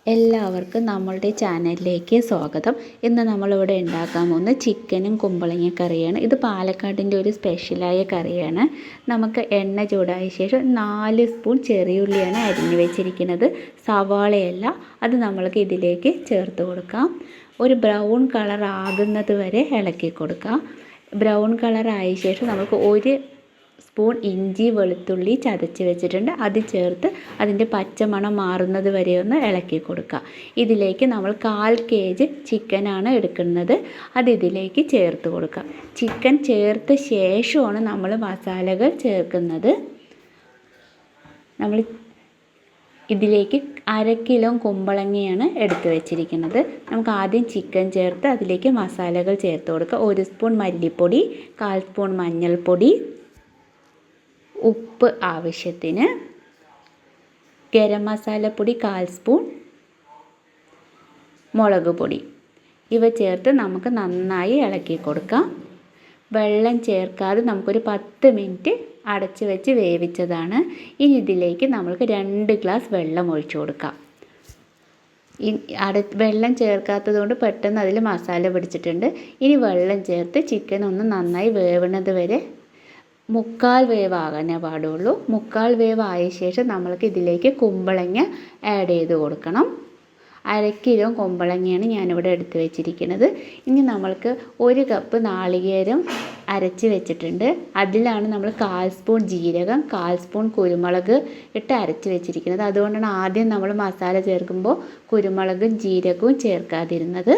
എല്ലാവർക്കും നമ്മളുടെ ചാനലിലേക്ക് സ്വാഗതം. ഇന്ന് നമ്മളിവിടെ ഉണ്ടാക്കാൻ പോകുന്ന ചിക്കനും കുമ്പളങ്ങ കറിയാണ്. ഇത് പാലക്കാടിൻ്റെ ഒരു സ്പെഷ്യലായ കറിയാണ്. നമുക്ക് എണ്ണ ചൂടായ ശേഷം 4 സ്പൂൺ ചെറിയുള്ളിയാണ് അരിഞ്ഞു വെച്ചിരിക്കുന്നത്. സവാളയല്ല, അത് നമ്മൾക്ക് ഇതിലേക്ക് ചേർത്ത് കൊടുക്കാം. ഒരു ബ്രൗൺ കളർ ആകുന്നത് വരെ ഇളക്കി കൊടുക്കാം. ബ്രൗൺ കളർ ആയ ശേഷം നമുക്ക് 1 സ്പൂൺ ഇഞ്ചി വെളുത്തുള്ളി ചതച്ച് വെച്ചിട്ടുണ്ട്, അത് ചേർത്ത് അതിൻ്റെ പച്ചമണം മാറുന്നത് വരെ ഒന്ന് ഇളക്കി കൊടുക്കുക. ഇതിലേക്ക് നമ്മൾ 1/4 kg ചിക്കനാണ് എടുക്കുന്നത്, അത് ഇതിലേക്ക് ചേർത്ത് കൊടുക്കുക. ചിക്കൻ ചേർത്ത ശേഷമാണ് നമ്മൾ മസാലകൾ ചേർക്കുന്നത്. നമ്മൾ ഇതിലേക്ക് 1/2 കിലോ കുമ്പളങ്ങയാണ് എടുത്ത് വെച്ചിരിക്കുന്നത്. നമുക്ക് ആദ്യം ചിക്കൻ ചേർത്ത് അതിലേക്ക് മസാലകൾ ചേർത്ത് കൊടുക്കുക. 1 സ്പൂൺ മല്ലിപ്പൊടി, 1/4 സ്പൂൺ മഞ്ഞൾപ്പൊടി, ഉപ്പ് ആവശ്യത്തിന്, ഗരം മസാലപ്പൊടി 1/4 സ്പൂൺ, മുളക് പൊടി, ഇവ ചേർത്ത് നമുക്ക് നന്നായി ഇളക്കി കൊടുക്കാം. വെള്ളം ചേർക്കാതെ നമുക്കൊരു 10 മിനിറ്റ് അടച്ച് വെച്ച് വേവിച്ചതാണ്. ഇനി ഇതിലേക്ക് നമ്മൾക്ക് 2 ഗ്ലാസ് വെള്ളം ഒഴിച്ചു കൊടുക്കാം. വെള്ളം ചേർക്കാത്തത് കൊണ്ട് പെട്ടെന്ന് അതിൽ മസാല പിടിച്ചിട്ടുണ്ട്. ഇനി വെള്ളം ചേർത്ത് ചിക്കൻ ഒന്ന് നന്നായി വേവുന്നത് വരെ 3/4 വേവ് ആകാനേ പാടുള്ളൂ. 3/4 വേവ് ആയ ശേഷം നമ്മൾക്ക് ഇതിലേക്ക് കുമ്പളങ്ങ ആഡ് ചെയ്ത് കൊടുക്കണം. 1/2 കിലോ കുമ്പളങ്ങയാണ് ഞാനിവിടെ എടുത്ത് വെച്ചിരിക്കുന്നത്. ഇനി നമ്മൾക്ക് 1 കപ്പ് നാളികേരം അരച്ച് വെച്ചിട്ടുണ്ട്. അതിലാണ് നമ്മൾ 1/4 സ്പൂൺ ജീരകം, 1/4 സ്പൂൺ കുരുമുളക് ഇട്ട് അരച്ച് വെച്ചിരിക്കുന്നത്. അതുകൊണ്ടാണ് ആദ്യം നമ്മൾ മസാല ചേർക്കുമ്പോൾ കുരുമുളകും ജീരകവും ചേർക്കാതിരുന്നത്.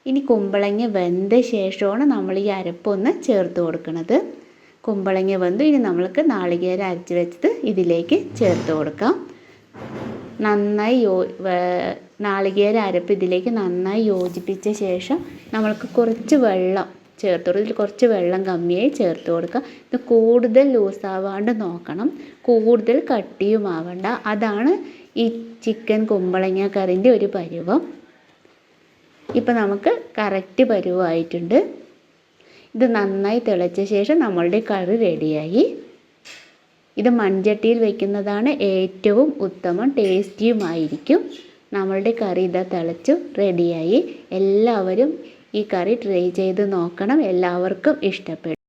ഇനി കുമ്പളങ്ങ വെന്ത ശേഷമാണ് നമ്മൾ ഈ അരപ്പൊന്ന് ചേർത്ത് കൊടുക്കുന്നത്. കുമ്പളങ്ങ വെന്തു. ഇനി നമ്മൾക്ക് നാളികേരം അരച്ച് വെച്ചത് ഇതിലേക്ക് ചേർത്ത് കൊടുക്കാം. നന്നായി നാളികേര അരപ്പ് ഇതിലേക്ക് നന്നായി യോജിപ്പിച്ച ശേഷം നമ്മൾക്ക് കുറച്ച് വെള്ളം ചേർത്ത് കൊടുക്കുക. ഇതിൽ കുറച്ച് വെള്ളം കമ്മിയായി ചേർത്ത് കൊടുക്കുക. ഇത് കൂടുതൽ ലൂസാവാണ്ട് നോക്കണം, കൂടുതൽ കട്ടിയും ആവണ്ട. അതാണ് ഈ ചിക്കൻ കുമ്പളങ്ങ കറിൻ്റെ ഒരു പരുവം. ഇപ്പം നമുക്ക് കറക്റ്റ് പരുവമായിട്ടുണ്ട്. ഇത് നന്നായി തിളച്ച ശേഷം നമ്മളുടെ കറി റെഡിയായി. ഇത് മൺചട്ടിയിൽ വയ്ക്കുന്നതാണ് ഏറ്റവും ഉത്തമം, ടേസ്റ്റിയുമായിരിക്കും. നമ്മളുടെ കറി ഇതാ തിളച്ചു റെഡിയായി. എല്ലാവരും ഈ കറി ട്രൈ ചെയ്ത് നോക്കണം, എല്ലാവർക്കും ഇഷ്ടപ്പെടും.